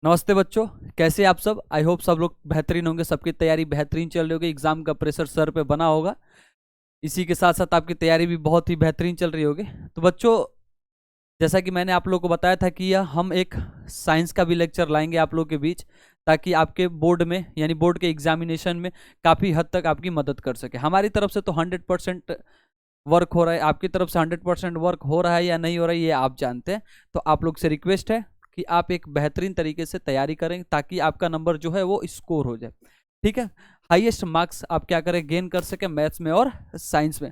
नमस्ते बच्चों। कैसे आप सब? आई होप सब लोग बेहतरीन होंगे, सबकी तैयारी बेहतरीन चल रही होगी, एग्जाम का प्रेशर सर पे बना होगा। इसी के साथ साथ आपकी तैयारी भी बहुत ही बेहतरीन चल रही होगी। तो बच्चों, जैसा कि मैंने आप लोगों को बताया था कि यह हम एक साइंस का भी लेक्चर लाएंगे आप लोगों के बीच, ताकि आपके बोर्ड में यानी बोर्ड के एग्जामिनेशन में काफ़ी हद तक आपकी मदद कर सके। हमारी तरफ से तो 100% वर्क हो रहा है, आपकी तरफ से 100% वर्क हो रहा है या नहीं हो रहा है ये आप जानते हैं। तो आप लोग से रिक्वेस्ट है कि आप एक बेहतरीन तरीके से तैयारी करें, ताकि आपका नंबर जो है वो स्कोर हो जाए। ठीक है, हाईएस्ट मार्क्स आप क्या करें, गेन कर सके मैथ्स में और साइंस में।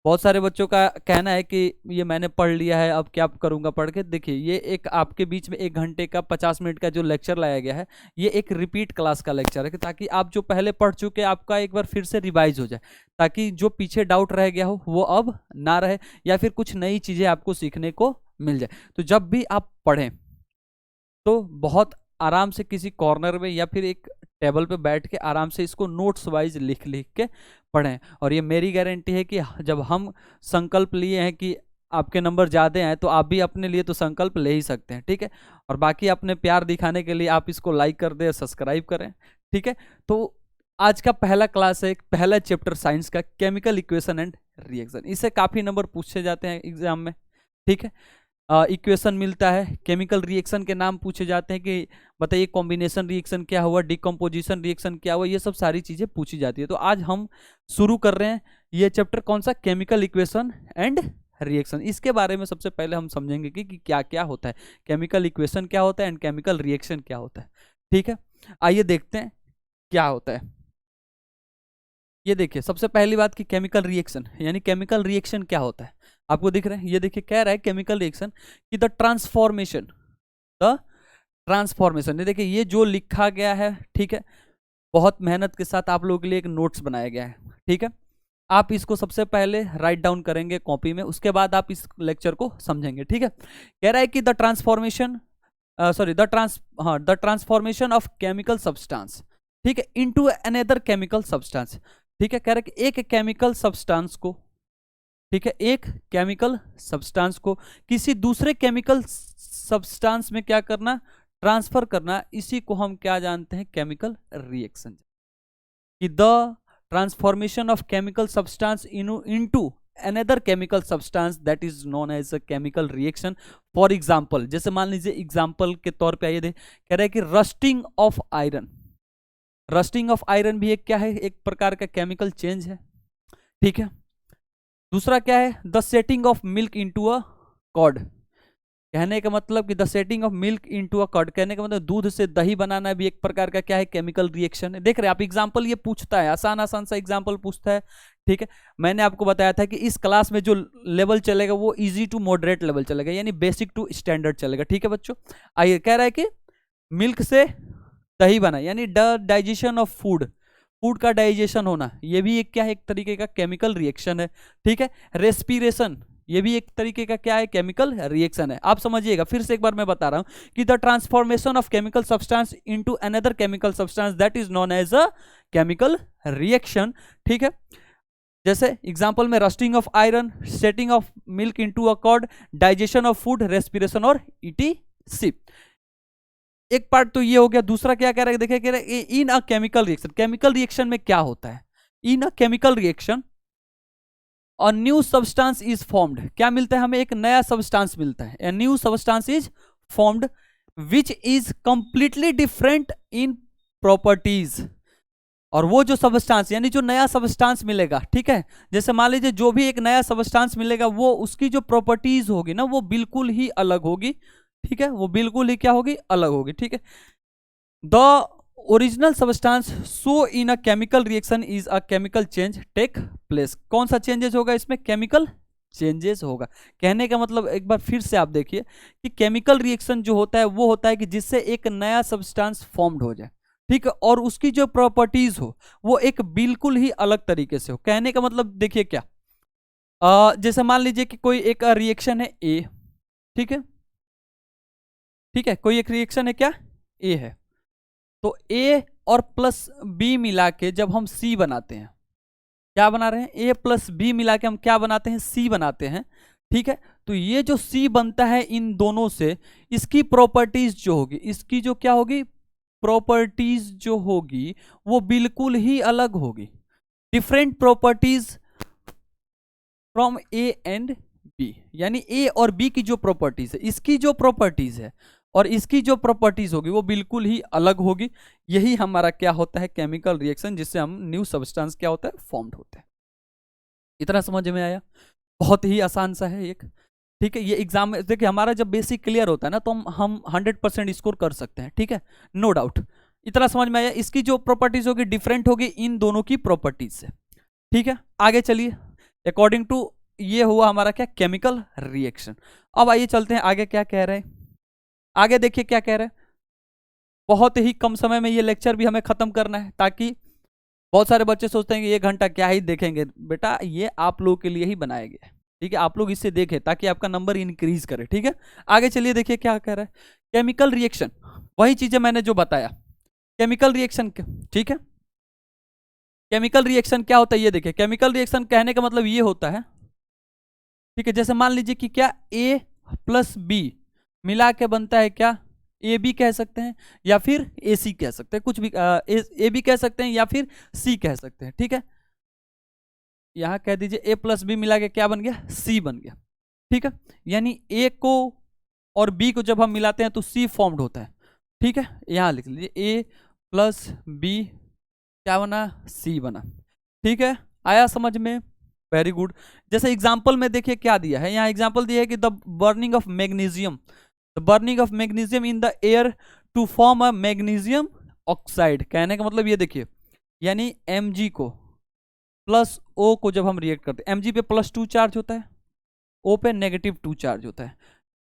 बहुत सारे बच्चों का कहना है कि ये मैंने पढ़ लिया है, अब क्या करूंगा पढ़ के। देखिए, ये एक आपके बीच में 1 घंटे का 50 मिनट का जो लेक्चर लाया गया है, ये एक रिपीट क्लास का लेक्चर है, ताकि आप जो पहले पढ़ चुके आपका एक बार फिर से रिवाइज हो जाए, ताकि जो पीछे डाउट रह गया हो वो अब ना रहे, या फिर कुछ नई चीज़ें आपको सीखने को मिल जाए। तो जब भी आप पढ़ें तो बहुत आराम से किसी कॉर्नर में या फिर एक टेबल पे बैठ के आराम से इसको नोट्स वाइज लिख लिख के पढ़ें। और ये मेरी गारंटी है कि जब हम संकल्प लिए हैं कि आपके नंबर ज़्यादा हैं, तो आप भी अपने लिए तो संकल्प ले ही सकते हैं। ठीक है, और बाकी अपने प्यार दिखाने के लिए आप इसको लाइक कर दें, सब्सक्राइब करें। ठीक है, तो आज का पहला क्लास है, पहला चैप्टर साइंस का, केमिकल इक्वेशन एंड रिएक्शन। इससे काफ़ी नंबर पूछे जाते हैं एग्जाम में। ठीक है, इक्वेशन मिलता है, केमिकल रिएक्शन के नाम पूछे जाते हैं कि बताइए कॉम्बिनेशन रिएक्शन क्या हुआ, डिकम्पोजिशन रिएक्शन क्या हुआ, ये सब सारी चीज़ें पूछी जाती है। तो आज हम शुरू कर रहे हैं ये चैप्टर, कौन सा, केमिकल इक्वेशन एंड रिएक्शन। इसके बारे में सबसे पहले हम समझेंगे कि क्या क्या होता है, केमिकल इक्वेशन क्या होता है एंड केमिकल रिएक्शन क्या होता है। ठीक है, आइए देखते हैं क्या होता है। ये देखिए, सबसे पहली बात कि केमिकल रिएक्शन यानी केमिकल रिएक्शन क्या होता है। आपको दिख रहा है, ये देखिए कह रहा है केमिकल रिएक्शन कि द ट्रांसफॉर्मेशन, ये देखिए ये जो लिखा गया है, ठीक है, बहुत मेहनत के साथ आप लोगों के लिए एक नोट्स बनाया गया है। ठीक है, आप इसको सबसे पहले राइट डाउन करेंगे कॉपी में, उसके बाद आप इस लेक्चर को समझेंगे। ठीक है, कह रहा है कि the transformation of chemical substance, ठीक है, इनटू अनदर केमिकल सब्सटेंस। ठीक है, कह रहा है कि एक केमिकल सब्सटेंस को, ठीक है, एक केमिकल सब्सटेंस को किसी दूसरे केमिकल सब्सटेंस में क्या करना, ट्रांसफर करना, इसी को हम क्या जानते हैं, केमिकल रिएक्शन। कि the transformation of chemical substance into another chemical substance that is known as a chemical reaction. For example, जैसे मान लीजिए एग्जांपल के तौर पे आइए कह रहा है कि rusting of iron, rusting of iron भी एक क्या है, एक प्रकार का केमिकल चेंज है। ठीक है, दूसरा क्या है, the setting of milk into a curd. कहने का मतलब कि the setting of milk into a curd, कहने का मतलब दूध से दही बनाना भी एक प्रकार का क्या है, केमिकल रिएक्शन है। देख रहे हैं आप, एग्जांपल ये पूछता है, आसान आसान सा एग्जांपल पूछता है। ठीक है, मैंने आपको बताया था कि इस क्लास में जो लेवल चलेगा वो इजी टू मॉडरेट लेवल चलेगा, यानी बेसिक टू स्टैंडर्ड चलेगा। ठीक है बच्चों, आइए, कह रहा है कि मिल्क से दही बना, यानी the digestion of food, food का डाइजेशन होना, ये भी एक क्या है, एक तरीके का केमिकल रिएक्शन है। ठीक है, रेस्पिरेशन, ये भी एक तरीके का क्या है, केमिकल रिएक्शन है। आप समझिएगा, फिर से एक बार मैं बता रहा हूं कि the transformation of chemical substance into another chemical substance that is known as a chemical reaction. ठीक है, जैसे एग्जांपल में rusting of iron, setting of milk into a curd, digestion of food, respiration और ईटीसी। एक part तो ये हो गया। दूसरा क्या कह रहा है, देखिए कह रहा है in a chemical reaction, chemical reaction में क्या होता है, in a chemical reaction a new substance is formed. क्या मिलता है हमें, एक नया सब्सटेंस मिलता है, a new substance is formed which is completely different in properties. और वो जो सब्सटेंस यानी जो नया सब्सटेंस मिलेगा, ठीक है, जैसे मान लीजिए जो भी एक नया सब्सटेंस मिलेगा, वो उसकी जो प्रॉपर्टीज होगी ना, वो बिल्कुल ही अलग होगी। ठीक है, वो बिल्कुल ही क्या होगी, अलग होगी। ठीक है, the original substance so in a chemical reaction is a chemical change take place. कौन सा चेंजेस होगा इसमें, केमिकल चेंजेस होगा। कहने का मतलब एक बार फिर से आप देखिए कि केमिकल रिएक्शन जो होता है वो होता है कि जिससे एक नया सब्सटेंस फॉर्म्ड हो जाए, ठीक है, और उसकी जो प्रॉपर्टीज हो वो एक बिल्कुल ही अलग तरीके से हो। कहने का मतलब देखिए क्या, जैसे मान लीजिए कि कोई एक रिएक्शन है ए, ठीक है, ठीक है, कोई एक रिएक्शन है क्या, ए है, तो ए और प्लस बी मिला के जब हम सी बनाते हैं, क्या बना रहे हैं, ए प्लस बी मिला के हम क्या बनाते हैं, सी बनाते हैं। ठीक है। तो ये जो C बनता है इन दोनों से, इसकी प्रॉपर्टीज जो होगी, इसकी जो क्या होगी, प्रॉपर्टीज जो होगी वो बिल्कुल ही अलग होगी, different properties from A and B. यानी ए और बी की जो प्रॉपर्टीज है, इसकी जो प्रॉपर्टीज है और इसकी जो प्रॉपर्टीज होगी वो बिल्कुल ही अलग होगी। यही हमारा क्या होता है, केमिकल रिएक्शन, जिससे हम न्यू सब्सटेंस क्या होता है, फॉर्म्ड होते हैं। इतना समझ में आया? बहुत ही आसान सा है एक। ठीक है, ये एग्जाम में देखिए हमारा जब बेसिक क्लियर होता है ना, तो हम 100% स्कोर कर सकते हैं। ठीक है, नो डाउट। इतना समझ में आया? इसकी जो प्रॉपर्टीज होगी डिफरेंट होगी इन दोनों की प्रॉपर्टीज से। ठीक है, आगे चलिए। अकॉर्डिंग टू ये हुआ हमारा क्या, केमिकल रिएक्शन। अब आइए चलते हैं आगे, क्या कह रहे हैं आगे, देखिए क्या कह रहे हैं। बहुत ही कम समय में ये लेक्चर भी हमें खत्म करना है, ताकि बहुत सारे बच्चे सोचते हैं कि 1 घंटा क्या ही देखेंगे। बेटा ये आप लोगों के लिए ही बनाया गया है। ठीक है, आप लोग इससे देखें ताकि आपका नंबर इंक्रीज करे। ठीक है, आगे चलिए, देखिए क्या कह रहा है। केमिकल रिएक्शन, वही चीजें मैंने जो बताया, केमिकल रिएक्शन। ठीक है, केमिकल रिएक्शन क्या होता है ये देखिए। केमिकल रिएक्शन कहने का मतलब ये होता है, ठीक है, जैसे मान लीजिए कि क्या A प्लस बी मिला के बनता है क्या, ए बी कह सकते हैं या फिर ए सी कह सकते हैं, कुछ भी ए बी कह सकते हैं या फिर सी कह सकते हैं। ठीक है, यहां कह दीजिए ए प्लस बी मिला के क्या बन गया, सी बन गया। ठीक है, यानी ए को और बी को जब हम मिलाते हैं तो सी फॉर्म्ड होता है। ठीक है, यहां लिख लीजिए ए प्लस बी क्या बना, सी बना। ठीक है, आया समझ में? Very good. जैसे एग्जाम्पल में देखिए क्या दिया है, यहाँ एग्जाम्पल दिया है कि the burning of magnesium, the burning of magnesium in the air to form a magnesium oxide. कहने का मतलब ये देखिए, यानी Mg को प्लस O को जब हम रिएक्ट करते हैं, Mg पे +2 चार्ज होता है, O पे -2 चार्ज होता है।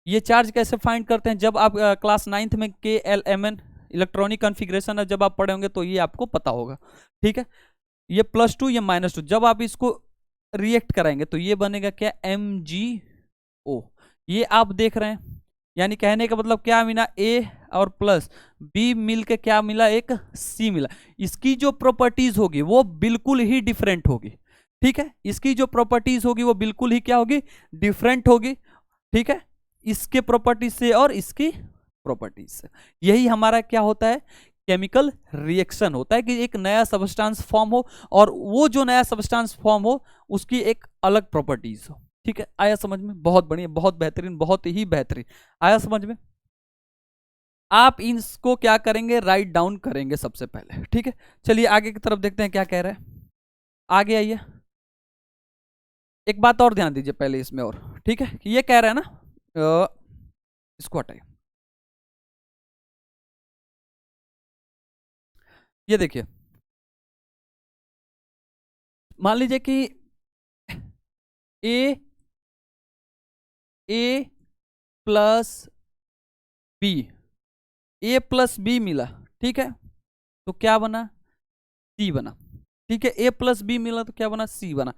ये चार्ज कैसे फाइंड करते हैं, जब आप क्लास 9th में KLMN इलेक्ट्रॉनिक कॉन्फ़िगरेशन जब आप पढ़े होंगे तो ये आपको पता होगा। ठीक है, ये +2 ये -2, जब आप इसको रिएक्ट कराएंगे तो ये बनेगा क्या, MgO। ये आप देख रहे हैं, यानी कहने का मतलब क्या मिला, A और प्लस B मिल के क्या मिला, एक C मिला। इसकी जो प्रॉपर्टीज होगी वो बिल्कुल ही डिफरेंट होगी। ठीक है, इसकी जो प्रॉपर्टीज होगी वो बिल्कुल ही क्या होगी, डिफरेंट होगी। ठीक है, इसके प्रॉपर्टीज से और इसकी प्रॉपर्टीज से। यही हमारा क्या होता है, केमिकल रिएक्शन होता है, कि एक नया सब्सटेंस फॉर्म हो और वो जो नया सब्सटेंस फॉर्म हो उसकी एक अलग प्रॉपर्टीज हो। ठीक है, आया समझ में? बहुत बढ़िया, बहुत बेहतरीन, बहुत ही बेहतरीन। आया समझ में? आप इसको क्या करेंगे, राइट डाउन करेंगे सबसे पहले। ठीक है, चलिए आगे की तरफ देखते हैं क्या कह रहा है। आगे आइए, एक बात और ध्यान दीजिए पहले इसमें और। ठीक है, ये कह रहा है ना, इसको हटाइए। ये देखिए, मान लीजिए कि ए प्लस बी, ए प्लस बी मिला। ठीक है, तो क्या बना, सी बना। ठीक है, ए प्लस बी मिला तो क्या बना, सी बना।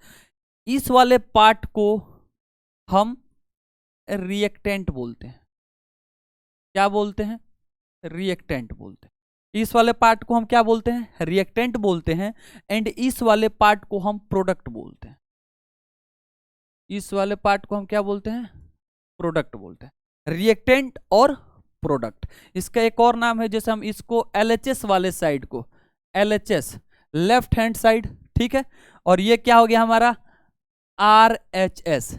इस वाले पार्ट को हम रिएक्टेंट बोलते हैं। क्या बोलते हैं, रिएक्टेंट बोलते हैं। इस वाले पार्ट को हम क्या बोलते हैं, रिएक्टेंट बोलते हैं। एंड इस वाले पार्ट को हम प्रोडक्ट बोलते हैं। इस वाले पार्ट को हम क्या बोलते हैं, प्रोडक्ट बोलते हैं। रिएक्टेंट और प्रोडक्ट, इसका एक और नाम है, जैसे हम इसको LHS वाले साइड को, LHS लेफ्ट हैंड साइड। ठीक है, और ये क्या हो गया हमारा, RHS,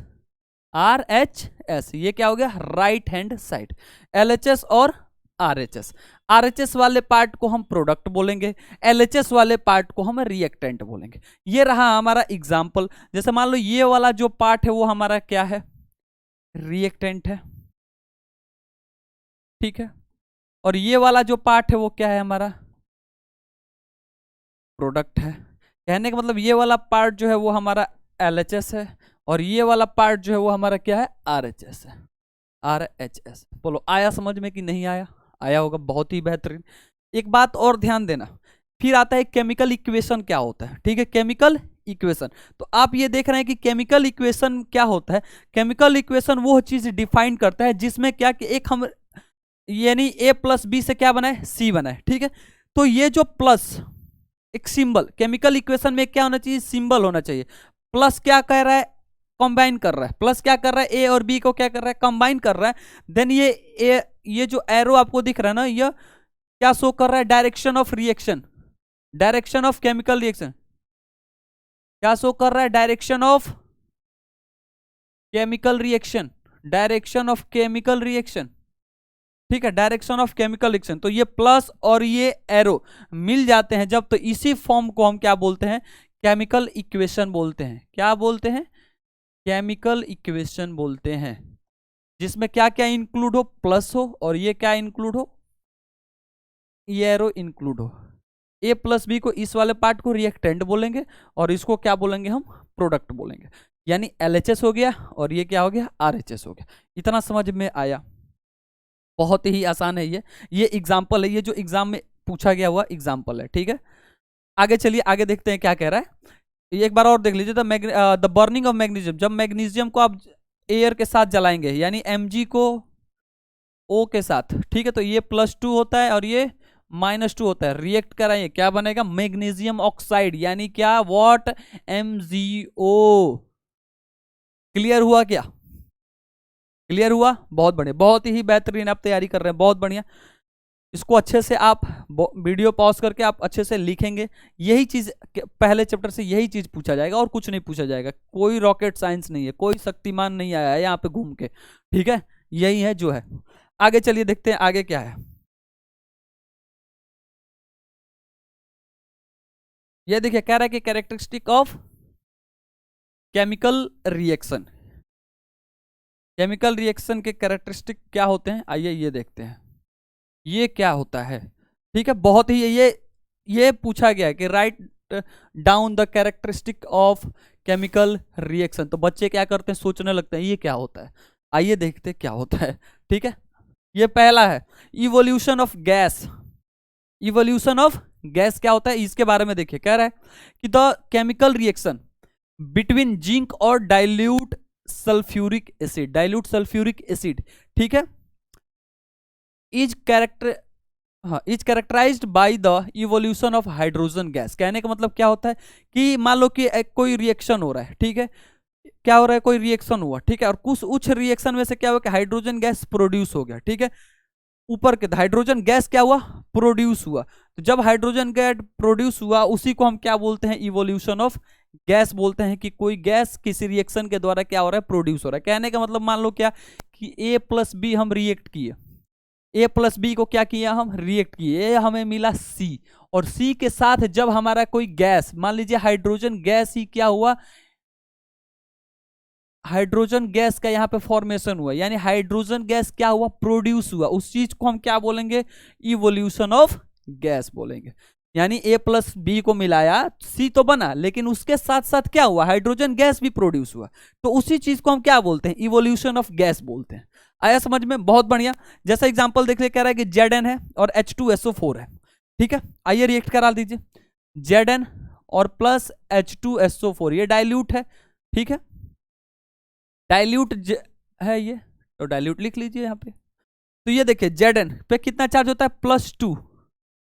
RHS ये क्या हो गया, राइट हैंड साइड। LHS और RHS, RHS वाले पार्ट को हम प्रोडक्ट बोलेंगे, LHS वाले पार्ट को हम रिएक्टेंट बोलेंगे। ये रहा हमारा एग्जाम्पल। जैसे मान लो ये वाला जो पार्ट है वो हमारा क्या है, रिएक्टेंट है। ठीक है, और ये वाला जो पार्ट है वो क्या है, हमारा प्रोडक्ट है। कहने का मतलब ये वाला पार्ट जो है वो हमारा LHS है और ये वाला पार्ट जो है वो हमारा क्या है, RHS है, RHS। बोलो आया समझ में कि नहीं आया? आया होगा, बहुत ही बेहतरीन। एक बात और ध्यान देना, फिर आता है केमिकल इक्वेशन क्या होता है। ठीक है, केमिकल इक्वेशन, तो आप ये देख रहे हैं कि केमिकल इक्वेशन क्या होता है। केमिकल इक्वेशन वो चीज डिफाइन करता है जिसमें क्या कि एक हम, यानी A प्लस बी से क्या बनाए, C बनाए। ठीक है, तो ये जो प्लस एक सिंबल, केमिकल इक्वेशन में क्या होना चाहिए, सिंबल होना चाहिए। प्लस क्या कह रहा है, कंबाइन कर रहा है, प्लस क्या कर रहा है, ए और बी को क्या कर रहा है, कंबाइन कर रहा है। देन ये जो एरो आपको दिख रहा है ना, ये क्या शो कर रहा है, direction of reaction, direction of chemical reaction. क्या शो कर रहा है, direction of chemical reaction, direction of chemical reaction, ठीक है, डायरेक्शन ऑफ केमिकल रिएक्शन। तो ये प्लस और ये एरो मिल जाते हैं जब, तो इसी फॉर्म को हम क्या बोलते हैं, केमिकल इक्वेशन बोलते हैं। क्या बोलते हैं, केमिकल इक्वेशन बोलते हैं, जिसमें क्या क्या इंक्लूड हो, प्लस हो, और ये क्या इंक्लूड हो, ये एरो इंक्लूड हो। ए प्लस बी को, इस वाले पार्ट को रिएक्टेंट बोलेंगे, और इसको क्या बोलेंगे हम, प्रोडक्ट बोलेंगे। यानी LHS हो गया और ये क्या हो गया, RHS हो गया। इतना समझ में आया, बहुत ही आसान है ये एग्जाम्पल है, ये जो एग्जाम में पूछा गया हुआ एग्जाम्पल है, ठीक है। आगे चलिए, आगे देखते हैं क्या कह रहा है। ये एक बार और देख लीजिए, द बर्निंग ऑफ मैग्नीशियम, जब मैग्नीशियम को आप एयर के साथ जलाएंगे, यानी Mg को O के साथ, ठीक है, तो ये +2 होता है और ये -2 होता है, रिएक्ट कराइए, क्या बनेगा, मैग्नीशियम ऑक्साइड, यानी क्या, व्हाट, MgO। क्लियर हुआ क्या, क्लियर हुआ, बहुत बढ़िया, बहुत ही बेहतरीन आप तैयारी कर रहे हैं, बहुत बढ़िया। इसको अच्छे से आप वीडियो पॉज करके आप अच्छे से लिखेंगे, यही चीज पहले चैप्टर से यही चीज पूछा जाएगा और कुछ नहीं पूछा जाएगा। कोई रॉकेट साइंस नहीं है, कोई शक्तिमान नहीं आया है यहाँ पे घूम के, ठीक है, यही है जो है। आगे चलिए देखते हैं आगे क्या है। ये देखिए, कह रहा है कि characteristic of chemical reaction, chemical reaction के कैरेक्टरिस्टिक क्या होते हैं, आइए ये देखते हैं ये क्या होता है, ठीक है। बहुत ही ये पूछा गया है कि write down the characteristic of chemical reaction. तो बच्चे क्या करते हैं, सोचने लगते हैं ये क्या होता है, आइए देखते हैं क्या होता है, ठीक है। ये पहला है evolution of gas, evolution of gas क्या होता है, इसके बारे में देखिए, कह रहा है कि the chemical reaction between zinc और dilute sulphuric acid, dilute sulphuric acid, ठीक है, is characterised by the evolution of hydrogen gas. कहने का मतलब क्या होता है कि मान लो कि कोई रिएक्शन हो रहा है, ठीक है, क्या हो रहा है, कोई रिएक्शन हुआ, ठीक है, और कुछ उच्च रिएक्शन में से क्या हुआ कि हाइड्रोजन गैस प्रोड्यूस हो गया, ठीक है, ऊपर के हाइड्रोजन गैस क्या हुआ, प्रोड्यूस हुआ। तो जब हाइड्रोजन गैस प्रोड्यूस हुआ, उसी को हम क्या बोलते हैं, इवोल्यूशन ऑफ गैस बोलते हैं, कि कोई गैस किसी रिएक्शन के द्वारा क्या हो रहा है, प्रोड्यूस हो रहा है। कहने का मतलब मान लो क्या कि A + B हम रिएक्ट किए, A + B को क्या किया, हम रिएक्ट किए, हमें मिला C, और C के साथ जब हमारा कोई गैस, मान लीजिए हाइड्रोजन गैस ही क्या हुआ, हाइड्रोजन गैस का यहाँ पे फॉर्मेशन हुआ, यानी हाइड्रोजन गैस क्या हुआ, प्रोड्यूस हुआ, उस चीज को हम क्या बोलेंगे, इवोल्यूशन ऑफ गैस बोलेंगे। यानी A + B को मिलाया, C तो बना, लेकिन उसके साथ साथ क्या हुआ, हाइड्रोजन गैस भी प्रोड्यूस हुआ, तो उसी चीज को हम क्या बोलते हैं, इवोल्यूशन ऑफ गैस बोलते हैं। आया समझ में, बहुत बढ़िया। जैसा एग्जांपल देख ले, कह रहा है कि Zn है और H2SO4 है, ठीक है, आइए रिएक्ट करा दीजिए, Zn और प्लस H2SO4, ये डाइल्यूट है, ठीक है, डाइल्यूट है ये, तो डाइल्यूट लिख लीजिए यहाँ पे। तो ये देखिए Zn पे कितना चार्ज होता है, +2,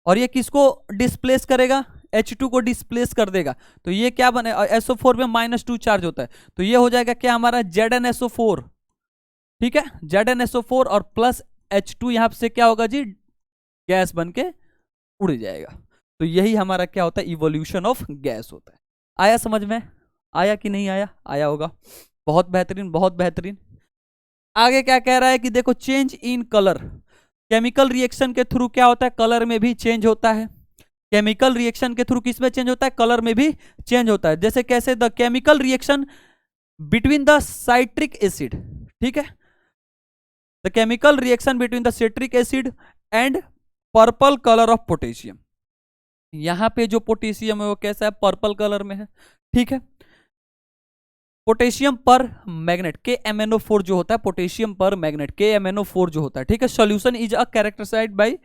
और ये किसको डिस्प्लेस करेगा, H2 को डिस्प्लेस कर देगा, तो ये क्या बने, SO4 में -2 चार्ज होता है, तो ये हो जाएगा क्या हमारा ZnSO4, ठीक है, ZnSO4 और प्लस H2 यहाँ से क्या होगा जी, गैस बन के उड़ जाएगा। तो यही हमारा क्या होता है, इवोल्यूशन ऑफ गैस होता है। आया समझ में, आया कि नहीं आया, आया होगा, बहुत बेहतरीन, बहुत बेहतरीन। आगे क्या कह रहा है कि देखो, change in colour, chemical reaction के थ्रू क्या होता है, कलर में भी चेंज होता है। केमिकल रिएक्शन के थ्रू किस में चेंज होता है, कलर में भी चेंज होता है। जैसे कैसे, the chemical reaction between the citric acid, ठीक है, the chemical reaction between the citric acid and purple colour of potassium. यहां पे जो पोटेशियम है वो कैसा है, पर्पल कलर में है, ठीक है, पोटेशियम पर मैग्नेट KMnO4 जो होता है, पोटेशियम पर मैग्नेट KMnO4 जो होता है, ठीक है, solution is a characterised by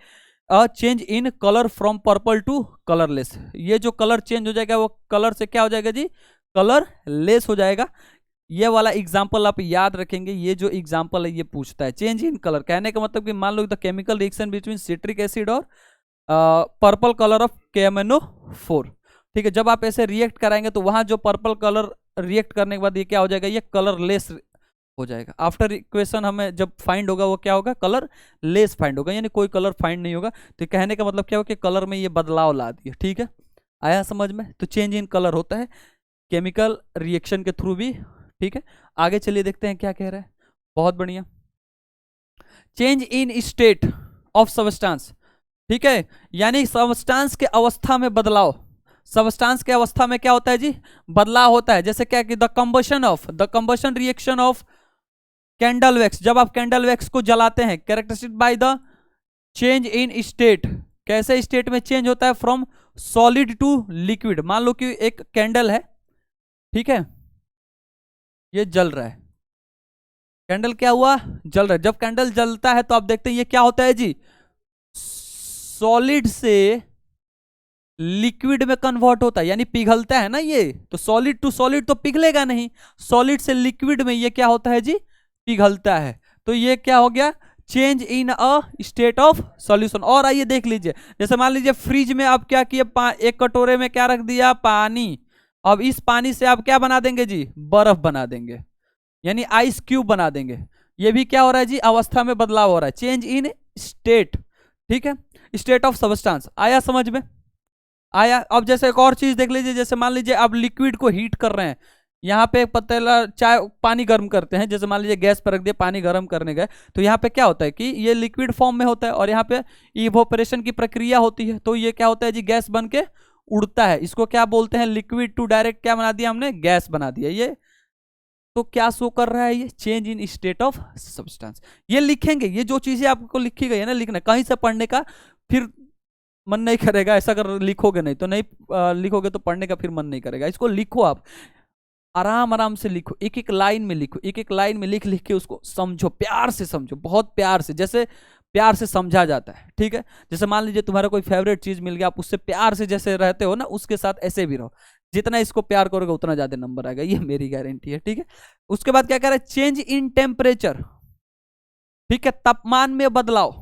a change in colour from purple to colourless. ये जो कलर चेंज हो जाएगा वो कलर से क्या हो जाएगा जी, कलर लेस हो जाएगा। ये वाला एग्जाम्पल आप याद रखेंगे, ये जो एग्जाम्पल है ये पूछता है चेंज इन कलर, कहने का मतलब कि मान लो the chemical reaction between citric acid और पर्पल कलर ऑफ KMnO4, ठीक है, जब आप ऐसे रिएक्ट कराएंगे तो वहां जो पर्पल कलर रिएक्ट करने के बाद ये क्या हो जाएगा, ये कलरलेस हो जाएगा। आफ्टर इक्वेशन हमें जब फाइंड होगा वो क्या होगा, कलर लेस फाइंड होगा, यानी कोई कलर फाइंड नहीं होगा। तो कहने का मतलब क्या होगा कि कलर में ये बदलाव ला दिया। ठीक है, आया समझ में? तो चेंज इन कलर होता है केमिकल रिएक्शन के थ्रू भी। ठीक है, आगे चलिए देखते हैं क्या कह रहा है। बहुत बढ़िया। Change in state of substance. ठीक है, यानी सबस्टांस के अवस्था में बदलाव। सबस्टांस के अवस्था में क्या होता है जी, बदलाव होता है। जैसे क्या कि the combustion reaction of candle wax, जब आप कैंडल वैक्स को जलाते हैं, characteristic by the change in state. कैसे स्टेट में चेंज होता है, फ्रॉम सॉलिड टू लिक्विड। मान लो कि एक कैंडल है, ठीक है, ये जल रहा है, कैंडल क्या हुआ, जल रहा है। जब कैंडल जलता है तो आप देखते हैं ये क्या होता है जी, सॉलिड से लिक्विड में कन्वर्ट होता है, यानी पिघलता है ना ये। तो सॉलिड टू सॉलिड तो पिघलेगा नहीं, सॉलिड से लिक्विड में ये क्या होता है जी, पिघलता है। तो ये क्या हो गया, change in a state of solution. और आइए देख लीजिए, जैसे मान लीजिए फ्रिज में आप क्या किए, एक कटोरे में क्या रख दिया, पानी। अब इस पानी से आप क्या बना देंगे जी, बर्फ बना देंगे, यानी आइस क्यूब बना देंगे। ये भी क्या हो रहा है जी, अवस्था में बदलाव हो रहा है, चेंज इन स्टेट। ठीक है, स्टेट ऑफ सबस्टांस। आया समझ में, आया। अब जैसे एक और चीज देख लीजिए, जैसे मान लीजिए आप लिक्विड को हीट कर रहे हैं, यहाँ पे पतीला चाय पानी गर्म करते हैं, जैसे मान लीजिए गैस पर रख दिया, पानी गर्म करने गए, तो यहाँ पे क्या होता है कि ये लिक्विड फॉर्म में होता है और यहाँ पे इवोपरेशन की प्रक्रिया होती है। तो ये क्या होता है जी, गैस बन के उड़ता है। इसको क्या बोलते हैं, लिक्विड टू डायरेक्ट क्या बना दिया हमने, गैस बना दिया। ये तो क्या शो कर रहा है, ये change in state of substance. ये लिखेंगे, ये जो चीजें आपको लिखी गई है ना, लिखना कहीं से पढ़ने का फिर मन नहीं करेगा। ऐसा अगर लिखोगे नहीं तो नहीं लिखोगे तो पढ़ने का फिर मन नहीं करेगा। इसको लिखो, आप आराम आराम से लिखो, एक एक लाइन में लिखो, एक एक लाइन में लिख लिख के उसको समझो, प्यार से समझो, बहुत प्यार से, जैसे प्यार से समझा जाता है। ठीक है, जैसे मान लीजिए तुम्हारा कोई फेवरेट चीज मिल गया, आप उससे प्यार से जैसे रहते हो ना, उसके साथ ऐसे भी रहो। जितना इसको प्यार करोगे उतना ज्यादा नंबर आएगा, ये मेरी गारंटी है। ठीक है, उसके बाद क्या कह रहा है, चेंज इन टेम्परेचर। ठीक है, तापमान में बदलाव,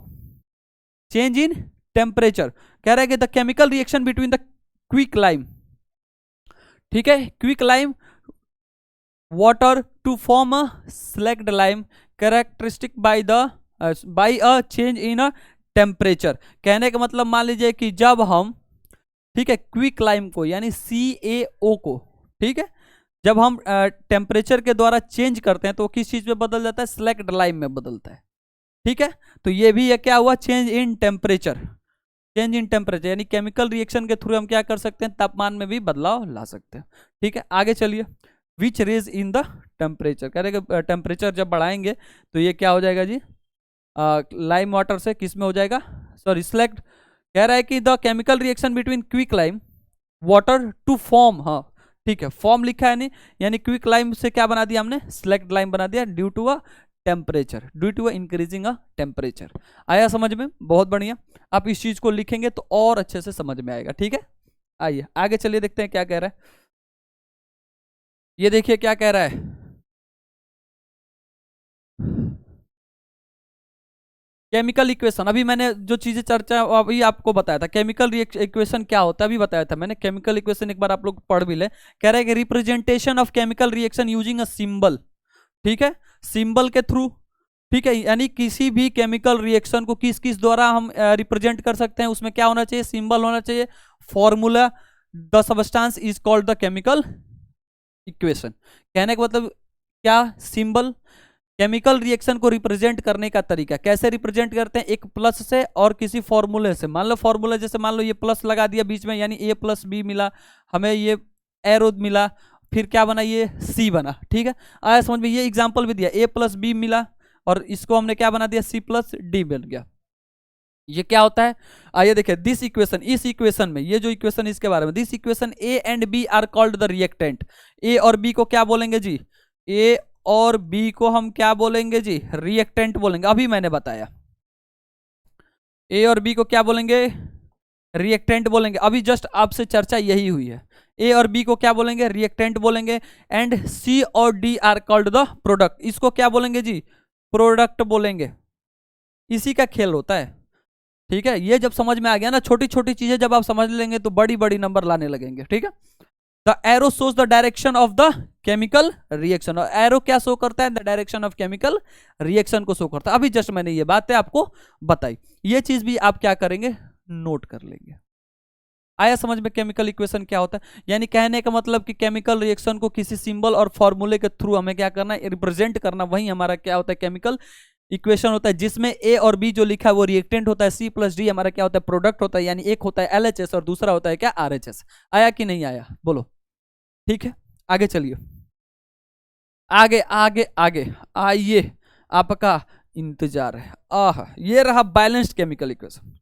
चेंज इन टेम्परेचर। कह रहा है कि the chemical reaction between the quick lime, ठीक है, quick lime water to form a slaked lime characteristic by a change in a temperature. कहने का मतलब मान लीजिए कि जब हम, ठीक है, क्विक लाइम को यानी CaO को, ठीक है, जब हम टेम्परेचर के द्वारा चेंज करते हैं तो किस चीज में बदल जाता है, स्लैग्ड लाइम में बदलता है। ठीक है, तो ये भी ये क्या हुआ, change in temperature. Change in temperature यानी केमिकल रिएक्शन के थ्रू हम क्या कर सकते हैं, तापमान में भी बदलाव ला सकते हैं। ठीक है, आगे चलिए। विच रेज इन द टेम्परेचर, कह रहे कि टेम्परेचर जब बढ़ाएंगे तो ये क्या हो जाएगा जी, लाइम वाटर से किस में हो जाएगा, सॉरी स्लैग्ड। कह रहा है कि the chemical reaction between quick lime water to form, हाँ ठीक है, फॉर्म लिखा है नहीं, यानी क्विक लाइम से क्या बना दिया हमने, स्लैग्ड लाइम बना दिया, due to a temperature, due to increasing a temperature. आया समझ में, बहुत बढ़िया। आप इस चीज को लिखेंगे तो और अच्छे से समझ में आएगा। ठीक है, आइए आगे चलिए, देखते हैं क्या कह रहा है। ये देखिए क्या कह रहा है, केमिकल इक्वेशन। अभी मैंने जो चीजें चर्चा अभी आपको बताया था, केमिकल इक्वेशन क्या होता है अभी बताया था मैंने। केमिकल इक्वेशन एक बार आप लोग पढ़ भी ले। कह रहा है कि representation of chemical reaction using a symbol. ठीक है, सिंबल के थ्रू। ठीक है, यानी किसी भी केमिकल रिएक्शन को किस किस द्वारा हम रिप्रेजेंट कर सकते हैं, उसमें क्या होना चाहिए, सिंबल होना चाहिए, formula. The substance is called the chemical equation. कहने का मतलब क्या, सिंबल केमिकल रिएक्शन को रिप्रेजेंट करने का तरीका। कैसे रिप्रेजेंट करते हैं, एक प्लस से और किसी फॉर्मूले से। मान लो फॉर्मूला, जैसे मान लो ये प्लस लगा दिया बीच में, यानी A+B मिला हमें, ये एरो मिला, फिर क्या बना, ये C बना। ठीक है, आया समझ में। ये एग्जांपल भी दिया, A+B मिला और इसको हमने क्या बना दिया, C+D मिल गया। ये क्या होता है, आइए देखिए, दिस इक्वेशन, इस इक्वेशन में, ये जो इक्वेशन इसके बारे में, this equation A and B are called the reactant. A और B को क्या बोलेंगे जी, A और B को हम क्या बोलेंगे जी, रिएक्टेंट बोलेंगे। अभी मैंने बताया A और B को क्या बोलेंगे, रिएक्टेंट बोलेंगे। अभी जस्ट आपसे चर्चा यही हुई है। A और B को क्या बोलेंगे, रिएक्टेंट बोलेंगे। एंड C और D are called the product. इसको क्या बोलेंगे जी, प्रोडक्ट बोलेंगे। इसी का खेल होता है। ठीक है, ये जब समझ में आ गया ना, छोटी छोटी चीजें जब आप समझ लेंगे तो बड़ी बड़ी नंबर लाने लगेंगे। ठीक है, the arrow shows the direction of the chemical reaction, और एरो क्या शो करता है, the direction of chemical reaction को शो करता है। अभी जस्ट मैंने ये बातें आपको बताई, ये चीज भी आप क्या करेंगे, नोट कर लेंगे। आया समझ में केमिकल इक्वेशन क्या होता है? यानी कहने का मतलब कि केमिकल रिएक्शन को किसी सिंबल और फॉर्मूले के थ्रू हमें क्या करना है, रिप्रेजेंट करना, वही हमारा क्या होता है, केमिकल इक्वेशन होता है, जिसमें ए और बी जो लिखा है वो रिएक्टेंट होता है, सी प्लस डी हमारा क्या होता है, प्रोडक्ट होता है। यानी एक होता है एलएचएस और दूसरा होता है क्या, आरएचएस। आया कि नहीं आया, बोलो। ठीक है, आगे चलिए, आगे आगे आगे आइए, आपका इंतजार है। ये रहा balanced chemical equation.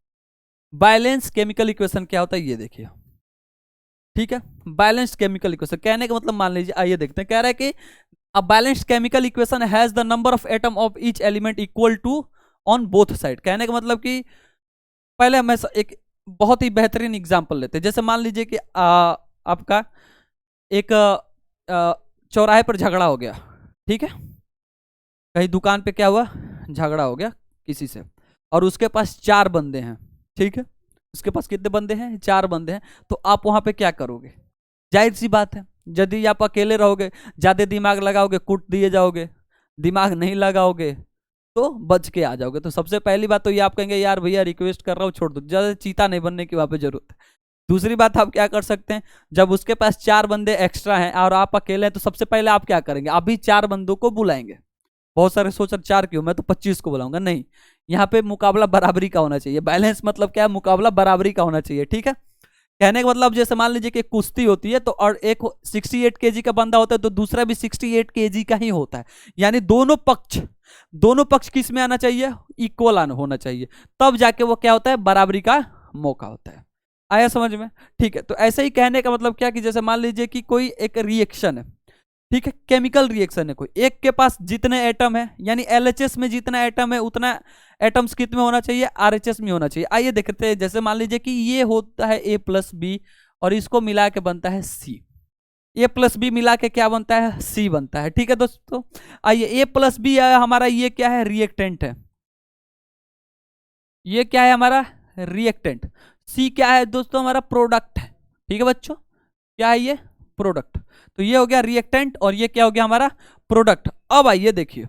Balance chemical equation क्या होता है ये देखिए, ठीक है। बैलेंस्ड केमिकल इक्वेशन कहने का मतलब, मान लीजिए, आइए देखते हैं, कह रहा है कि a balanced chemical equation has the number of atom of each element equal to on both side. कहने का मतलब कि पहले हम एक बहुत ही बेहतरीन एग्जांपल लेते हैं। जैसे मान लीजिए कि आपका एक चौराहे पर झगड़ा हो गया, ठीक है, कहीं दुकान पे क्या हुआ, झगड़ा हो गया किसी से, और उसके पास 4 बंदे हैं, ठीक है। उसके पास कितने बंदे हैं, 4 बंदे हैं। तो आप वहां पे क्या करोगे, जाहिर सी बात है, यदि आप अकेले रहोगे, ज्यादा दिमाग लगाओगे, कूट दिए जाओगे, दिमाग नहीं लगाओगे तो बच के आ जाओगे। तो सबसे पहली बात तो ये आप कहेंगे, यार भैया रिक्वेस्ट कर रहा हूँ छोड़ दो, ज्यादा चीता नहीं बनने की वहां पे जरूरत है। दूसरी बात आप क्या कर सकते हैं, जब उसके पास 4 बंदे एक्स्ट्रा हैं और आप अकेले हैं, तो सबसे पहले आप क्या करेंगे, अभी 4 बंदों को बुलाएंगे। बहुत सारे सोच 4 क्यों, मैं तो 25 को बुलाऊंगा, नहीं, यहाँ पे मुकाबला बराबरी का होना चाहिए। बैलेंस मतलब क्या है, मुकाबला बराबरी का होना चाहिए, ठीक है। कहने का मतलब, जैसे मान लीजिए कि कुश्ती होती है, तो और एक 68 केजी का बंदा होता है, तो दूसरा भी 68 केजी का ही होता है। यानी दोनों पक्ष किस में आना चाहिए, इक्वल होना चाहिए, तब जाके वो क्या होता है, बराबरी का मौका होता है। आया समझ में, ठीक है। तो ऐसे ही कहने का मतलब क्या कि जैसे मान लीजिए कि कोई एक रिएक्शन है, ठीक है, केमिकल रिएक्शन है कोई, एक के पास जितने एटम है, यानी एलएचएस में जितना एटम है उतना एटम्स कितने में होना चाहिए, आरएचएस में होना चाहिए। आइए देखते हैं, जैसे मान लीजिए कि ये होता है ए प्लस बी, और इसको मिला के बनता है सी। ए प्लस बी मिला के क्या बनता है, सी बनता है, ठीक है दोस्तों। आइए, ए प्लस बी हमारा ये क्या है, रिएक्टेंट है, ये क्या है हमारा रिएक्टेंट। सी क्या है दोस्तों, हमारा प्रोडक्ट है, ठीक है बच्चों, क्या है ये, प्रोडक्ट। तो ये हो गया रिएक्टेंट और ये क्या हो गया, हमारा प्रोडक्ट। अब आइए देखिए,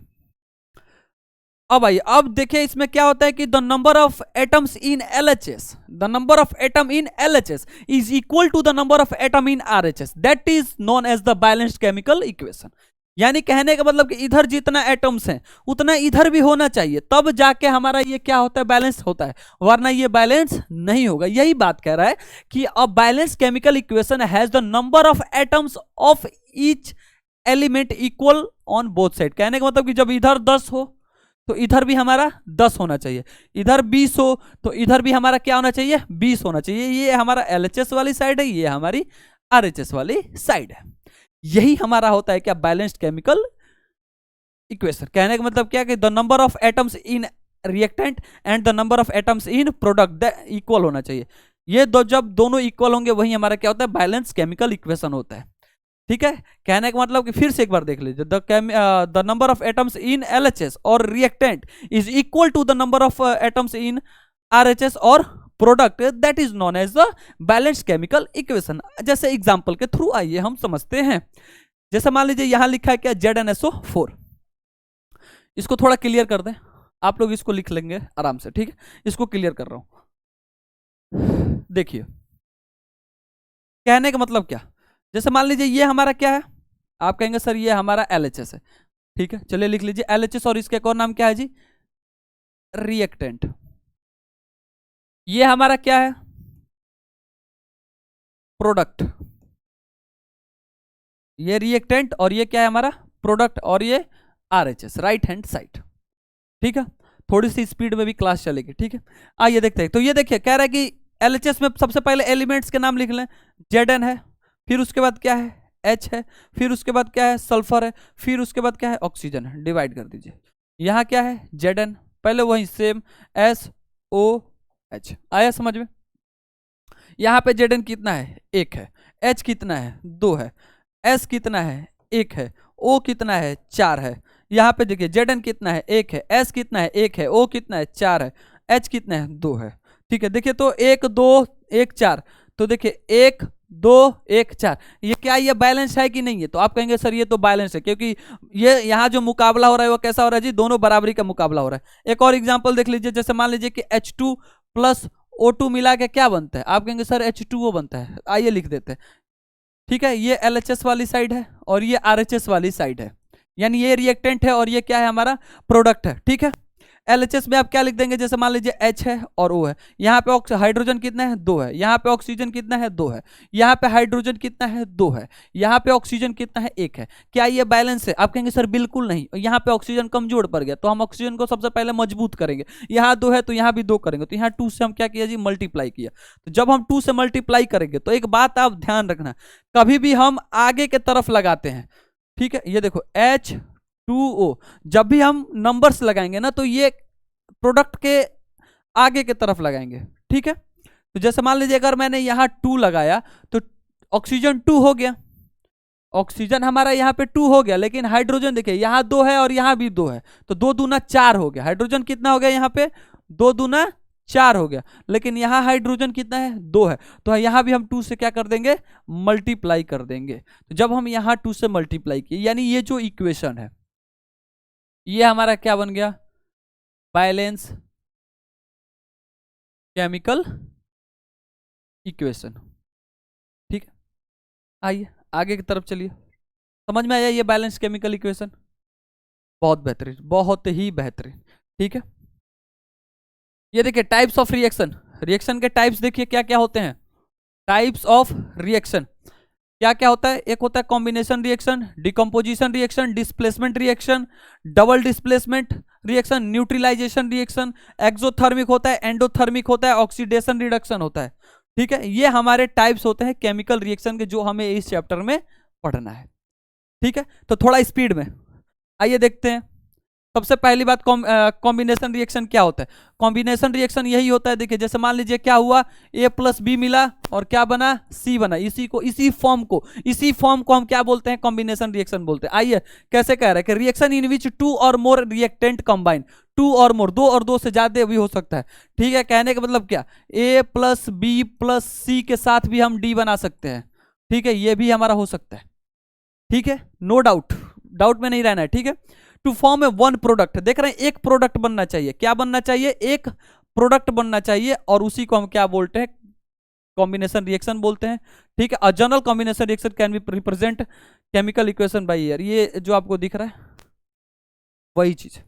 अब देखिए इसमें क्या होता है कि the number of atoms in LHS, the number of atom in LHS is equal to the number of atom in RHS, that is known as the balanced chemical equation. यानी कहने का मतलब कि इधर जितना एटम्स हैं उतना इधर भी होना चाहिए, तब जाके हमारा ये क्या होता है, बैलेंस होता है, वरना ये बैलेंस नहीं होगा। यही बात कह रहा है कि a balance chemical equation has the number of atoms of each element equal on both side. कहने का मतलब कि जब इधर 10 हो तो इधर भी हमारा 10 होना चाहिए, इधर 20 हो तो इधर भी हमारा क्या होना चाहिए, 20 होना चाहिए। ये हमारा एलएचएस वाली साइड है, ये हमारी आरएचएस वाली साइड है। यही हमारा होता है क्या, बैलेंस्ड केमिकल इक्वेशन। कहने का मतलब क्या कि the number of atoms in reactant and the number of atoms in product equal होना चाहिए। ये जब दोनों इक्वल होंगे वही हमारा क्या होता है, बैलेंस केमिकल इक्वेशन होता है, ठीक है। कहने का मतलब कि फिर से एक बार देख लीजिए, the number of atoms in LHS और reactant is equal to the number of atoms in RHS और product, that is known as the balanced chemical equation. जैसे एग्जांपल के थ्रू आइए हम समझते हैं। जैसे मान लीजिए यहां लिखा है क्या, ZnSO4, इसको थोड़ा क्लियर कर दें, आप लोग इसको लिख लेंगे आराम से, ठीक है। इसको क्लियर कर रहा हूं, देखिए कहने का मतलब क्या, जैसे मान लीजिए ये हमारा क्या है, आप कहेंगे सर ये हमारा एलएचएस है, ठीक है, चलिए लिख लीजिए एलएचएस, और इसका एक और नाम क्या है जी, रिएक्टेंट। ये हमारा क्या है, प्रोडक्ट। ये रिएक्टेंट और ये क्या है हमारा प्रोडक्ट, और ये आरएचएस, राइट हैंड साइड, ठीक है। थोड़ी सी स्पीड में भी क्लास चलेगी, ठीक है। आइए देखते हैं। तो ये देखिए कह रहा है कि एलएचएस में सबसे पहले एलिमेंट्स के नाम लिख लें, Zn है, फिर उसके बाद क्या है, H है, फिर उसके बाद क्या है, सल्फर है, फिर उसके बाद क्या है, ऑक्सीजन है। डिवाइड कर दीजिए, यहाँ क्या है, Zn, पहले वही सेम SOH। आया समझ में, यहाँ पे Zn कितना है, 1 है, H कितना है, 2 है, S कितना है, 1 है, O कितना है, 4 है। यहाँ पे देखिए Zn कितना है, 1 है, S कितना है, 1 है, O कितना है, 4 है, H कितना है, 2 है, ठीक है। देखिए तो 1 2 1 4, तो देखिए 1 2 1 4, ये क्या ये बैलेंस है कि नहीं है? तो आप कहेंगे सर ये तो बैलेंस है, क्योंकि ये यहाँ जो मुकाबला हो रहा है वो कैसा हो रहा है जी? दोनों बराबरी का मुकाबला हो रहा है। एक और एग्जांपल देख लीजिए, जैसे मान लीजिए कि H2 प्लस O2 मिला के क्या बनता है? आप कहेंगे सर H2O बनता है। आइए लिख देते हैं, ठीक है। ये LHS वाली साइड है और ये RHS वाली साइड है, यानी ये रिएक्टेंट है और ये क्या है? हमारा प्रोडक्ट है, ठीक है। LHS में आप क्या लिख देंगे? जैसे मान लीजिए H है और O है, यहाँ पे हाइड्रोजन कितना है? 2 है। यहाँ पे ऑक्सीजन कितना है? 2 है। यहाँ पे हाइड्रोजन कितना है? 2 है। यहाँ पे ऑक्सीजन कितना है? 1 है। क्या ये बैलेंस है? आप कहेंगे सर बिल्कुल नहीं, यहाँ पे ऑक्सीजन कमजोर पड़ गया, तो हम ऑक्सीजन को सबसे पहले मजबूत करेंगे। यहाँ 2 है तो यहाँ भी 2 करेंगे, तो यहाँ 2 से हम क्या किया जी? मल्टीप्लाई किया। तो जब हम 2 से मल्टीप्लाई करेंगे तो एक बात आप ध्यान रखना, कभी भी हम आगे के तरफ लगाते हैं, ठीक है। ये देखो H2O, जब भी हम नंबर्स लगाएंगे ना तो ये प्रोडक्ट के आगे की तरफ लगाएंगे, ठीक है। तो जैसे मान लीजिए अगर मैंने यहां 2 लगाया तो ऑक्सीजन 2 हो गया, ऑक्सीजन हमारा यहाँ पे 2 हो गया, लेकिन हाइड्रोजन देखिए यहाँ 2 है और यहाँ भी 2 है, तो 2 दूना 4 हो गया। हाइड्रोजन कितना हो गया? यहाँ पे 2 दूना 4 हो गया, लेकिन यहाँ हाइड्रोजन कितना है? 2 है, तो यहाँ भी हम 2 से क्या कर देंगे? मल्टीप्लाई कर देंगे। तो जब हम यहाँ 2 से मल्टीप्लाई किए, यानी ये जो इक्वेशन है ये हमारा क्या बन गया? बैलेंस केमिकल इक्वेशन, ठीक है। आइए आगे की तरफ चलिए, समझ में आया ये बैलेंस केमिकल इक्वेशन? बहुत बेहतरीन, बहुत ही बेहतरीन, ठीक है। ये देखिए टाइप्स ऑफ रिएक्शन, रिएक्शन के टाइप्स देखिए क्या क्या होते हैं। टाइप्स ऑफ रिएक्शन क्या क्या होता है? एक होता है combination reaction, decomposition reaction, displacement reaction, double displacement reaction, neutralisation reaction, exothermic होता है, एंडोथर्मिक होता है, ऑक्सीडेशन रिडक्शन होता है, ठीक है। ये हमारे टाइप्स होते हैं केमिकल रिएक्शन के, जो हमें इस चैप्टर में पढ़ना है, ठीक है। तो थोड़ा स्पीड में आइए देखते हैं। सबसे पहली बात, कॉम्बिनेशन रिएक्शन क्या होता है? कॉम्बिनेशन रिएक्शन यही होता है, देखिए जैसे मान लीजिए क्या हुआ, A प्लस बी मिला और क्या बना? C बना। इसी फॉर्म को हम क्या बोलते हैं? कॉम्बिनेशन रिएक्शन बोलते हैं। आइए कैसे कह रहे हैं कि रिएक्शन इन विच 2 और मोर रिएक्टेंट कंबाइन, 2 और मोर, 2 और 2 से ज्यादा भी हो सकता है, ठीक है। कहने का मतलब क्या? A plus B plus C के साथ भी हम D बना सकते हैं, ठीक है। ये भी हमारा हो सकता है, ठीक है, नो डाउट, डाउट में नहीं रहना है, ठीक है। To form a one product, देख रहे हैं एक प्रोडक्ट बनना चाहिए। क्या बनना चाहिए? एक प्रोडक्ट बनना चाहिए, और उसी को हम क्या बोलते हैं? कॉम्बिनेशन रिएक्शन बोलते हैं, ठीक है। A general combination reaction can be represent chemical equation by year. ये जो आपको दिख रहा है वही चीज,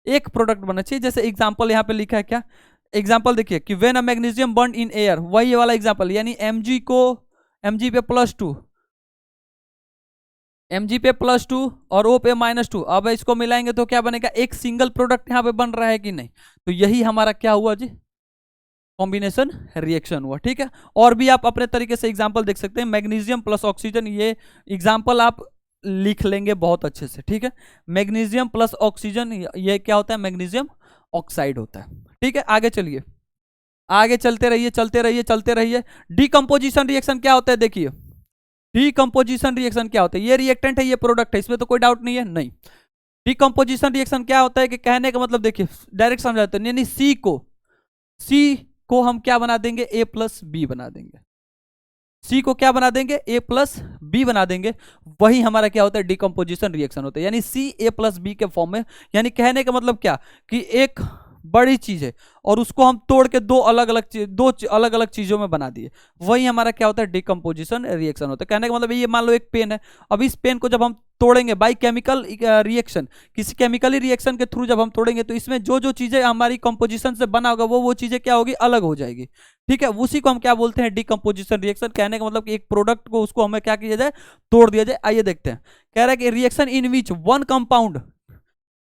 एक प्रोडक्ट बनना चाहिए। जैसे एग्जांपल यहाँ पे लिखा है, क्या एग्जांपल देखिए कि when a magnesium burn in air, वही वाला एग्जांपल, यानी Mg पे +2, Mg पे +2 और O पे -2, अब इसको मिलाएंगे तो क्या बनेगा? एक सिंगल प्रोडक्ट यहाँ पे बन रहा है कि नहीं? तो यही हमारा क्या हुआ जी? कॉम्बिनेशन रिएक्शन हुआ, ठीक है। और भी आप अपने तरीके से एग्जांपल देख सकते हैं, मैग्नीशियम प्लस ऑक्सीजन, ये एग्जांपल आप लिख लेंगे बहुत अच्छे से, ठीक है। मैग्नीशियम प्लस ऑक्सीजन, ये क्या होता है? मैग्नीशियम ऑक्साइड होता है, ठीक है। आगे चलिए, आगे चलते रहिए, चलते रहिए, चलते रहिए। डिकम्पोजिशन रिएक्शन क्या होता है? देखिए डिकम्पोजिशन रिएक्शन क्या होता है? ये रिएक्टेंट है, ये प्रोडक्ट है, इसमें तो कोई डाउट नहीं है, नहीं। डिकम्पोजिशन रिएक्शन क्या होता है कि कहने का मतलब देखिए डायरेक्ट समझाते हैं, यानी सी को हम क्या बना देंगे? A प्लस बी बना देंगे। सी को क्या बना देंगे? A प्लस बी बना देंगे। वही हमारा क्या होता है? डिकम्पोजिशन रिएक्शन होता है, यानी सी A प्लस बी के फॉर्म में। यानी कहने का मतलब क्या कि एक बड़ी चीज है और उसको हम तोड़ के दो अलग अलग चीजों में बना दिए, वही हमारा क्या होता है? डिकम्पोजिशन रिएक्शन होता है। कहने का मतलब ये मान लो एक पेन है, अब इस पेन को जब हम तोड़ेंगे बाई केमिकल रिएक्शन, किसी केमिकली रिएक्शन के थ्रू जब हम तोड़ेंगे तो इसमें जो चीजें हमारी कंपोजिशन से बना होगा वो चीजें क्या होगी? अलग हो जाएगी, ठीक है। उसी को हम क्या बोलते हैं? Decomposition reaction. कहने का मतलब कि एक प्रोडक्ट को उसको हमें क्या किया जाए? तोड़ दिया जाए। आइए देखते हैं, कह रहा है कि reaction in which one compound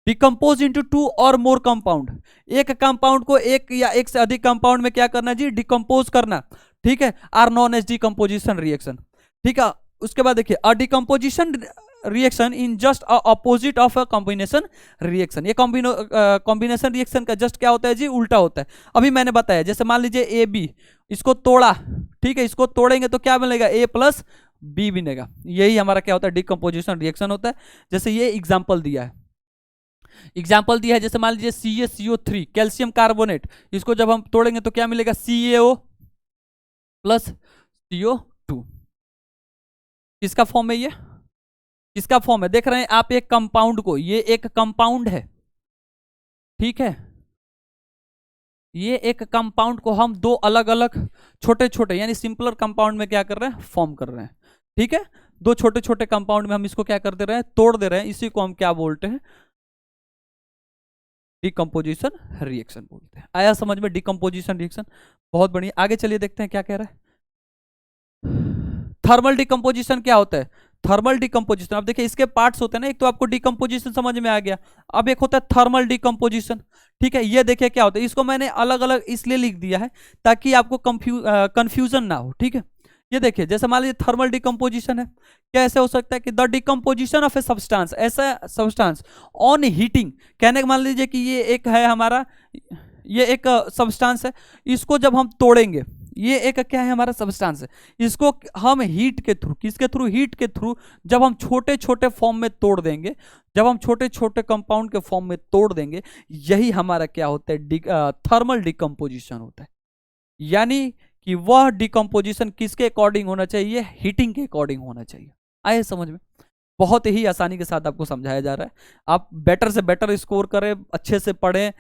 decompose into 2 और मोर कंपाउंड, एक कंपाउंड को एक या एक से अधिक कंपाउंड में क्या करना जी? डिकम्पोज करना, ठीक है, are known as decomposition reaction, ठीक है। उसके बाद देखिए a decomposition reaction in just opposite of a combination reaction. ये कॉम्बिनेशन रिएक्शन का जस्ट क्या होता है जी? उल्टा होता है। अभी मैंने बताया, जैसे मान लीजिए ए बी, इसको तोड़ा, ठीक है, इसको तोड़ेंगे तो क्या मिलेगा? A प्लस बी बनेगा। यही हमारा क्या होता है? डिकम्पोजिशन रिएक्शन होता है। जैसे ये एग्जाम्पल दिया है, जैसे मान लीजिए CaCO3 कैल्शियम कार्बोनेट, इसको जब हम तोड़ेंगे तो क्या मिलेगा? CaO प्लस CO2, किसका फॉर्म है ये, किसका फॉर्म है, देख रहे हैं आप एक कंपाउंड को, ये एक कंपाउंड है, ठीक है, ये एक कंपाउंड को हम दो अलग अलग छोटे छोटे यानी सिंपलर कंपाउंड में क्या कर रहे हैं, फॉर्म कर रहे हैं, ठीक है, दो छोटे छोटे कंपाउंड में हम इसको क्या कर दे रहे हैं, तोड़ दे रहे हैं, इसी को हम क्या बोलते हैं, डिकम्पोजिशन रिएक्शन बोलते हैं। आया समझ में, डिकम्पोजिशन रिएक्शन, बहुत बढ़िया। आगे चलिए देखते हैं क्या कह रहा है। थर्मल डिकम्पोजिशन क्या होता है, थर्मल डिकम्पोजिशन, अब देखिए इसके पार्ट्स होते हैं ना, एक तो आपको डिकम्पोजिशन समझ में आ गया, अब एक होता है थर्मल डिकम्पोजिशन, ठीक है। ये देखिए क्या होता है, इसको मैंने अलग अलग इसलिए लिख दिया है ताकि आपको कंफ्यूजन ना हो, ठीक है। ये देखिए जैसे मान लीजिए थर्मल डिकम्पोजिशन है, कैसे हो सकता है कि the decomposition of a substance, ऐसा सब्सटेंस ऑन हीटिंग, कहने का मान लीजिए कि ये एक है हमारा, ये एक सब्सटेंस है, इसको जब हम तोड़ेंगे, ये एक क्या है हमारा सब्सटेंस है, इसको हम हीट के थ्रू, किसके थ्रू, हीट के थ्रू जब हम छोटे छोटे फॉर्म में तोड़ देंगे, जब हम छोटे छोटे कंपाउंड के फॉर्म में तोड़ देंगे, यही हमारा क्या होता है, थर्मल डिकम्पोजिशन होता है। यानी कि वह डिकम्पोजिशन किसके अकॉर्डिंग होना चाहिए, हीटिंग के अकॉर्डिंग होना चाहिए। आए समझ में, बहुत ही आसानी के साथ आपको समझाया जा रहा है, आप बेटर से बेटर स्कोर करें, अच्छे से पढ़ें,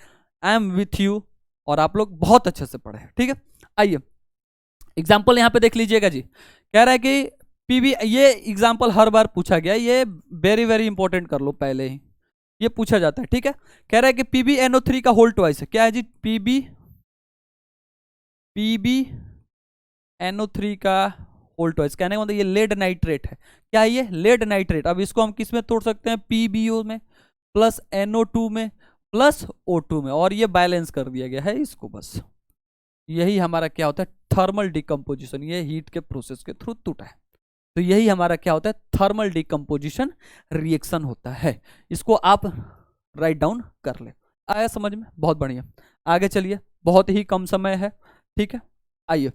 आई एम विथ यू, और आप लोग बहुत अच्छे से पढ़ें, ठीक है। आइए एग्जाम्पल यहां पे देख लीजिएगा जी, कह रहा है कि पीबी, ये एग्जाम्पल हर बार पूछा गया, ये वेरी वेरी इंपॉर्टेंट कर लो पहले ही, ये पूछा जाता है, ठीक है। कह रहा है कि PbNO3 का होल ट्वाइस है, क्या है जी, PbNO3 का होल ट्वाइस, कहने का मतलब ये लेड नाइट्रेट है, क्या है ये, लेड नाइट्रेट। अब इसको हम किस में तोड़ सकते हैं, PbO में प्लस NO2 में प्लस O2 में, और ये बैलेंस कर दिया गया है इसको, बस यही हमारा क्या होता है, थर्मल डिकम्पोजिशन, ये हीट के प्रोसेस के थ्रू टूटा है, तो यही हमारा क्या होता है, थर्मल डिकम्पोजिशन रिएक्शन होता है। इसको आप राइट डाउन कर ले, आया समझ में, बहुत बढ़िया। आगे चलिए, बहुत ही कम समय है, ठीक है। आइए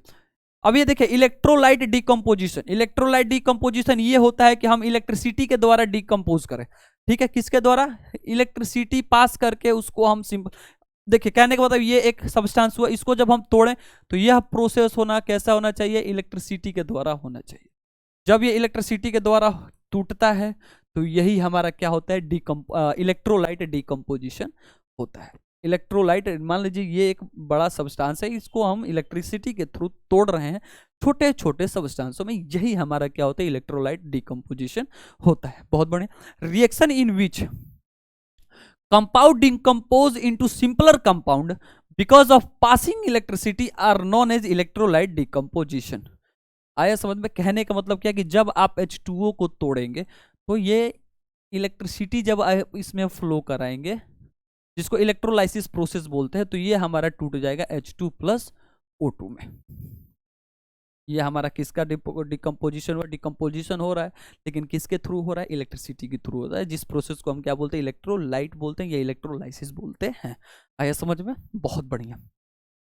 अब ये देखिए इलेक्ट्रोलाइट डिकम्पोजिशन, इलेक्ट्रोलाइट डिकम्पोजिशन ये होता है कि हम इलेक्ट्रिसिटी के द्वारा डिकम्पोज करें, ठीक है, किसके द्वारा, इलेक्ट्रिसिटी पास करके उसको हम सिंपल, देखिए कहने का मतलब ये एक सब्सटेंस हुआ, इसको जब हम तोड़ें तो यह प्रोसेस होना कैसा होना चाहिए, इलेक्ट्रिसिटी के द्वारा होना चाहिए। जब ये इलेक्ट्रिसिटी के द्वारा टूटता है तो यही हमारा क्या होता है, इलेक्ट्रोलाइट डिकम्पोजिशन होता है। इलेक्ट्रोलाइट, मान लीजिए ये एक बड़ा सब्सटेंस है, इसको हम इलेक्ट्रिसिटी के थ्रू तोड़ रहे हैं छोटे छोटे सब्सटेंसों में, यही हमारा क्या होता है, इलेक्ट्रोलाइट डिकम्पोजिशन होता है। बहुत बढ़िया। Reaction in which compound decompose into simpler compound because of passing electricity are known as electrolyte decomposition। आया समझ में, कहने का मतलब क्या कि जब आप H2O को तोड़ेंगे तो ये इलेक्ट्रिसिटी जब इसमें फ्लो कराएंगे, जिसको इलेक्ट्रोलाइसिस प्रोसेस बोलते हैं, तो ये हमारा टूट जाएगा H2 प्लस O2 में। ये हमारा किसका डिकम्पोजिशन हुआ, डिकम्पोजिशन हो रहा है, लेकिन किसके थ्रू हो रहा है, इलेक्ट्रिसिटी के थ्रू होता है, जिस प्रोसेस को हम क्या बोलते हैं, इलेक्ट्रोलाइट बोलते हैं या इलेक्ट्रोलाइसिस बोलते हैं। आया समझ में, बहुत बढ़िया।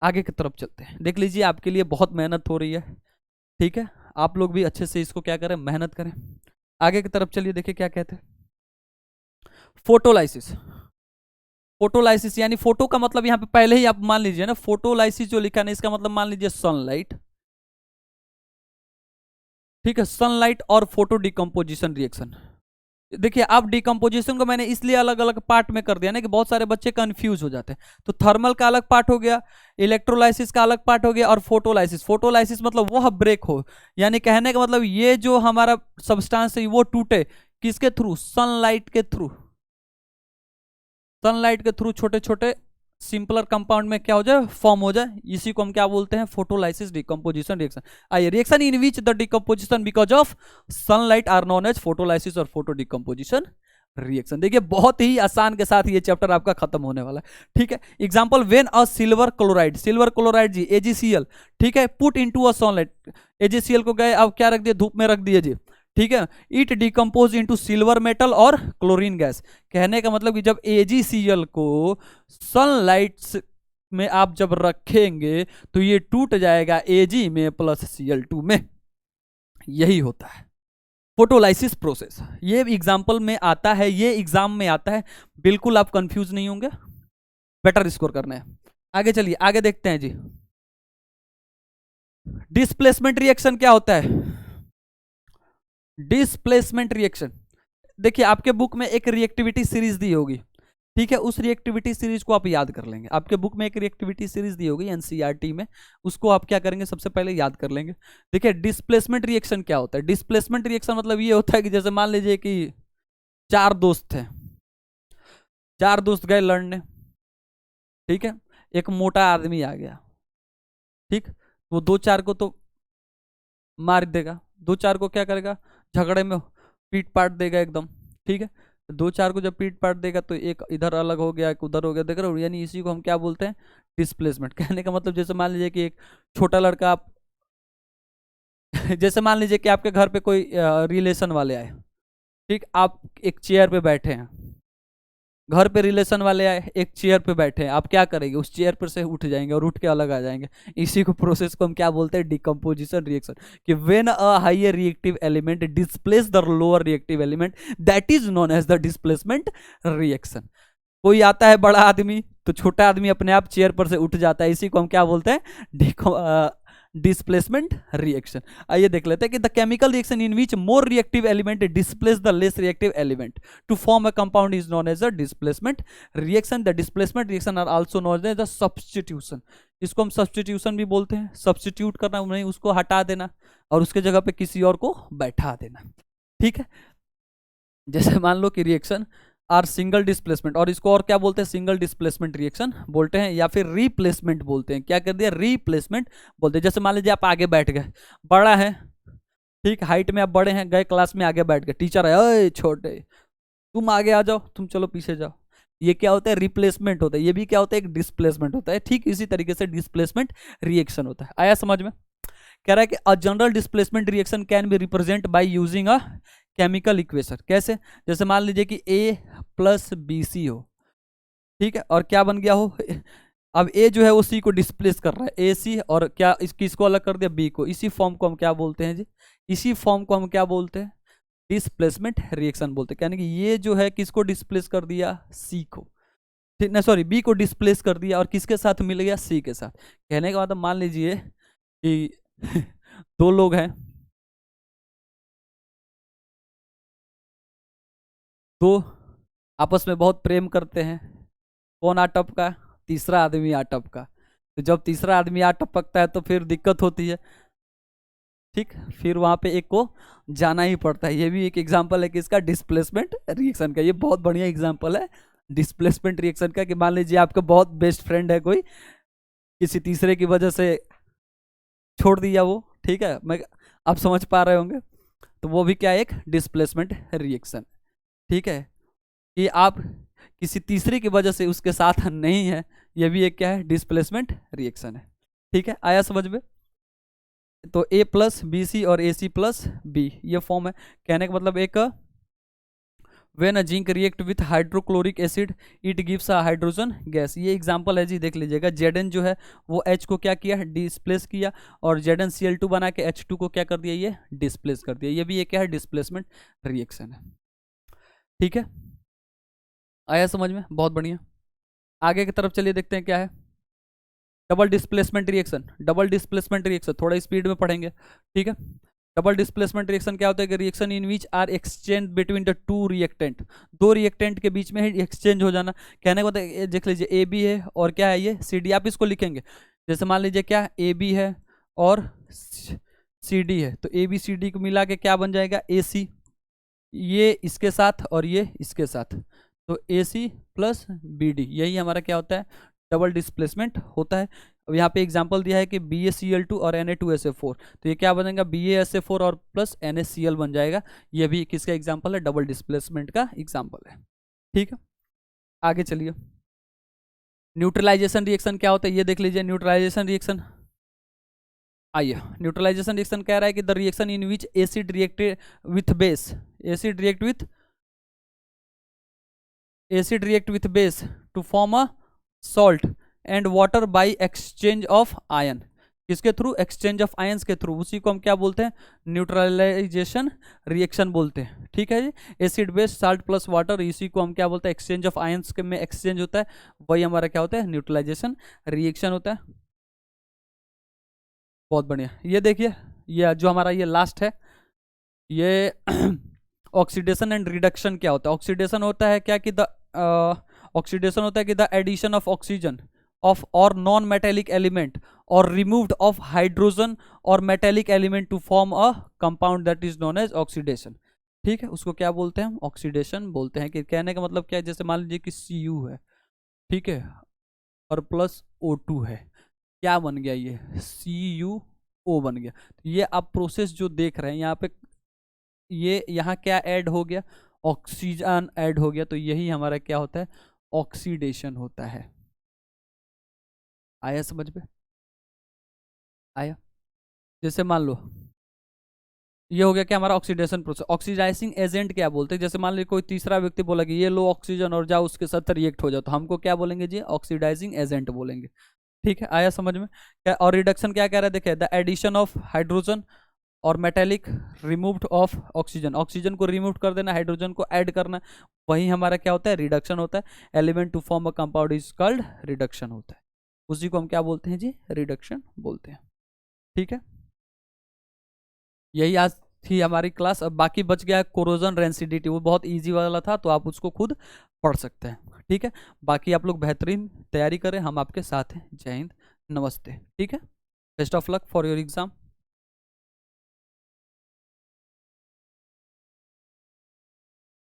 आगे की तरफ चलते हैं, देख लीजिए आपके लिए बहुत मेहनत हो रही है, ठीक है, आप लोग भी अच्छे से इसको क्या करें, मेहनत करें। आगे की तरफ चलिए, देखिए क्या कहते हैं, फोटोलाइसिस। फोटोलाइसिस यानी फोटो का मतलब यहाँ पे पहले ही आप मान लीजिए ना, फोटोलाइसिस जो लिखा है इसका मतलब मान लीजिए सनलाइट, ठीक है, सनलाइट और फोटो डिकम्पोजिशन रिएक्शन। देखिए आप डिकम्पोजिशन को मैंने इसलिए अलग अलग पार्ट में कर दिया ना कि बहुत सारे बच्चे कंफ्यूज हो जाते हैं। तो थर्मल का अलग पार्ट हो गया, इलेक्ट्रोलाइसिस का अलग पार्ट हो गया, और फोटोलाइसिस, फोटोलाइसिस मतलब वह ब्रेक हो, यानी कहने का मतलब ये जो हमारा सब्सटेंस है वो टूटे किसके थ्रू, सनलाइट के थ्रू, सनलाइट के थ्रू छोटे छोटे सिंपलर कंपाउंड में क्या हो जाए, फॉर्म हो जाए, इसी को हम क्या बोलते हैं, फोटोलाइसिस डिकम्पोजिशन रिएक्शन। आइए, reaction in which the decomposition because of sunlight are known as photolysis और फोटो डिकम्पोजिशन रिएक्शन। देखिए बहुत ही आसान के साथ ये चैप्टर आपका खत्म होने वाला है, ठीक है। Example, when a silver chloride जी AgCl, ठीक है, put into a sunlight, AgCl को गए अब क्या रख दिए, धूप में रख दिए जी, ठीक है, it decompose into silver metal और क्लोरीन गैस। कहने का मतलब कि जब AgCl को सनलाइट में आप जब रखेंगे तो ये टूट जाएगा Ag में प्लस Cl2 में, यही होता है फोटोलाइसिस प्रोसेस। ये एग्जाम्पल में आता है, ये एग्जाम में आता है, बिल्कुल आप कंफ्यूज नहीं होंगे, बेटर स्कोर करना है। आगे चलिए, आगे देखते हैं जी, डिस्प्लेसमेंट रिएक्शन क्या होता है, डिस्प्लेसमेंट रिएक्शन, देखिए आपके बुक में एक रिएक्टिविटी सीरीज दी होगी, ठीक है, उस रिएक्टिविटी सीरीज को आप याद कर लेंगे। आपके बुक में एक रिएक्टिविटी सीरीज दी होगी एनसीईआरटी में, उसको आप क्या करेंगे, सबसे पहले याद कर लेंगे। देखिए डिस्प्लेसमेंट रिएक्शन क्या होता है। डिस्प्लेसमेंट रिएक्शन मतलब ये होता है कि जैसे मान लीजिए कि चार दोस्त थे, चार दोस्त गए लड़ने, ठीक है, एक मोटा आदमी आ गया, ठीक, वो दो चार को तो मार देगा, दो चार को क्या करेगा, झगड़े में पीट पाट देगा एकदम, ठीक है। दो चार को जब पीट पाट देगा तो एक इधर अलग हो गया, एक उधर हो गया, देख रहे हो, यानी इसी को हम क्या बोलते हैं, डिस्प्लेसमेंट। कहने का मतलब जैसे मान लीजिए कि एक छोटा लड़का आप जैसे मान लीजिए कि आपके घर पे कोई रिलेशन वाले आए, ठीक, आप एक चेयर पे बैठे हैं, घर पे रिलेशन वाले आए, एक चेयर पे बैठे हैं, आप क्या करेंगे, उस चेयर पर से उठ जाएंगे और उठ के अलग आ जाएंगे। इसी को प्रोसेस को हम क्या बोलते हैं, डिकम्पोजिशन रिएक्शन। कि when a higher reactive element displace the lower reactive element, that is known as the displacement reaction. कोई आता है बड़ा आदमी तो छोटा आदमी अपने आप चेयर पर से उठ जाता है, इसी को हम क्या बोलते हैं, डिस्प्लेसमेंट रिएक्शन। आइए देख लेते हैं कि the chemical reaction in which more reactive element displace the less reactive element to form a compound is known as a displacement reaction. The displacement reaction are also known as the substitution. इसको हम substitution भी बोलते हैं, substitute करना, नहीं उसको हटा देना और उसके जगह पे किसी और को बैठा देना, ठीक है। जैसे मान लो कि रिएक्शन आर सिंगल डिस्प्लेसमेंट, और इसको और क्या बोलते हैं, सिंगल डिस्प्लेसमेंट रिएक्शन बोलते हैं, या फिर रिप्लेसमेंट बोलते हैं। क्या कर दिया, रिप्लेसमेंट बोलते हैं। जैसे मान लीजिए आप आगे बैठ गए, बड़ा है, ठीक, हाइट में आप बड़े हैं, गए क्लास में आगे बैठ गए, टीचर है, अरे छोटे तुम आगे आ जाओ, तुम चलो पीछे जाओ, ये क्या होता है, रिप्लेसमेंट होता है। ये भी क्या होता है, एक डिस्प्लेसमेंट होता है। ठीक इसी तरीके से डिस्प्लेसमेंट रिएक्शन होता है। आया समझ में। कह रहा है कि a general displacement reaction can be represent by using a chemical equation. कैसे, जैसे मान लीजिए कि A प्लस BC हो, ठीक है, और क्या बन गया हो, अब A जो है वो C को डिस्प्लेस कर रहा है, AC, और क्या किसको अलग कर दिया, B को। इसी फॉर्म को हम क्या बोलते हैं जी, इसी फॉर्म को हम क्या बोलते हैं, डिस्प्लेसमेंट रिएक्शन बोलते हैं। यानी कि ये जो है किसको डिस्प्लेस कर दिया, C को, ठीक ना, सॉरी B को डिस्प्लेस कर दिया और किसके साथ मिल गया, C के साथ। कहने का मतलब मान लीजिए कि दो लोग हैं, दो आपस में बहुत प्रेम करते हैं, कौन आ टपका, तीसरा आदमी आ टपका। तो जब तीसरा आदमी आ टपकता है तो फिर दिक्कत होती है, ठीक, फिर वहां पे एक को जाना ही पड़ता है। ये भी एक एग्जांपल है कि इसका डिस्प्लेसमेंट रिएक्शन का। ये बहुत बढ़िया एग्जांपल है डिस्प्लेसमेंट रिएक्शन का, कि मान लीजिए आपका बहुत बेस्ट फ्रेंड है कोई, किसी तीसरे की वजह से छोड़ दिया वो, ठीक है, मैं आप समझ पा रहे होंगे, तो वो भी क्या, एक डिस्प्लेसमेंट रिएक्शन, ठीक है, कि आप किसी तीसरे की वजह से उसके साथ नहीं है, ये भी एक क्या है, डिस्प्लेसमेंट रिएक्शन है, ठीक है। आया समझ में। तो A प्लस BC और AC प्लस B, ये फॉर्म है। कहने का मतलब एक, when a zinc react with hydrochloric acid it gives a hydrogen gas. ये एग्जांपल है जी, देख लीजिएगा। Zn जो है वो H को क्या किया, डिस्प्लेस किया, और ZnCl2 बना के H2 को क्या कर दिया, ये डिस्प्लेस कर दिया। ये भी एक क्या है, डिस्प्लेसमेंट रिएक्शन है, ठीक है। आया समझ में, बहुत बढ़िया। आगे की तरफ चलिए, देखते हैं क्या है double displacement reaction. Double displacement reaction थोड़ा स्पीड में पढ़ेंगे, ठीक है। डबल डिस्प्लेसमेंट रिएक्शन क्या होता है कि reaction in which are exchange between the two reactant, दो रिएक्टेंट के बीच में ही एक्सचेंज हो जाना। कहने को होता है, देख लीजिए AB है और क्या है, ये CD। आप इसको लिखेंगे, जैसे मान लीजिए क्या, AB है और CD है, तो ABCD को मिला के क्या बन जाएगा, AC। ये इसके साथ और ये इसके साथ, तो AC प्लस BD, यही हमारा क्या होता है, डबल डिस्प्लेसमेंट होता है। अब यहाँ पे एग्जांपल दिया है कि BaCl2 और Na2SO4, तो ये क्या बनेगा, BaSO4 और प्लस NaCl बन जाएगा। ये भी किसका एग्जांपल है, डबल डिस्प्लेसमेंट का एग्जांपल है, ठीक है। आगे चलिए, न्यूट्रलाइजेशन रिएक्शन क्या होता है, ये देख लीजिए। न्यूट्रलाइजेशन रिएक्शन, आइए, न्यूट्रलाइजेशन रिएक्शन कह रहा है कि the reaction in which acid reacted with base, acid react with base to form a salt and water by exchange of ion. किसके थ्रू, एक्सचेंज ऑफ आयंस के थ्रू। उसी को हम क्या बोलते हैं, न्यूट्रलाइजेशन रिएक्शन बोलते हैं, ठीक है जी। Acid base salt plus water, इसी को हम क्या बोलते हैं, एक्सचेंज ऑफ आयंस में एक्सचेंज होता है, वही हमारा क्या होता है, न्यूट्रलाइजेशन रिएक्शन होता है। बहुत बढ़िया। ये देखिए, ये जो हमारा ये लास्ट है, ये ऑक्सीडेशन एंड रिडक्शन क्या होता है? ऑक्सीडेशन होता है क्या कि द ऑक्सीडेशन होता है कि the addition of oxygen of और नॉन मेटेलिक एलिमेंट और रिमूव्ड ऑफ हाइड्रोजन और metallic element to form a compound that is known as oxidation. ठीक है, उसको क्या बोलते हैं हम? ऑक्सीडेशन बोलते हैं। कि कहने का मतलब क्या है, जैसे मान लीजिए कि Cu है, ठीक है, और प्लस O2 है, क्या बन गया? ये CuO बन गया। तो ये आप प्रोसेस जो देख रहे हैं यहाँ पे, ये यहाँ क्या ऐड हो गया? ऑक्सीजन ऐड हो गया। तो यही हमारा क्या होता है? ऑक्सीडेशन होता है। आया समझ में? आया? जैसे मान लो ये हो गया क्या हमारा ऑक्सीडेशन प्रोसेस। ऑक्सीडाइजिंग एजेंट क्या बोलते हैं? जैसे मान लीजिए कोई तीसरा व्यक्ति बोला कि ये लो ऑक्सीजन और जाओ उसके साथ रिएक्ट हो जाओ, तो हमको क्या बोलेंगे जी? ऑक्सीडाइजिंग एजेंट बोलेंगे। ठीक है, आया समझ में? क्या और रिडक्शन क्या कह रहा है? देखिए, द एडिशन ऑफ हाइड्रोजन और metallic removed of oxygen, oxygen को रिमूव कर देना, हाइड्रोजन को ऐड करना, वही हमारा क्या होता है? रिडक्शन होता है। Element to form a compound is called reduction होता है। उसी को हम क्या बोलते हैं जी? रिडक्शन बोलते हैं। ठीक है, यही आज थी हमारी क्लास। अब बाकी बच गया कोरोजन रेंसिडिटी, वो बहुत इजी वाला था, तो आप उसको खुद पढ़ सकते हैं। ठीक है, बाकी आप लोग बेहतरीन तैयारी करें, हम आपके साथ हैं। जय हिंद, नमस्ते। ठीक है, best of luck for your exam.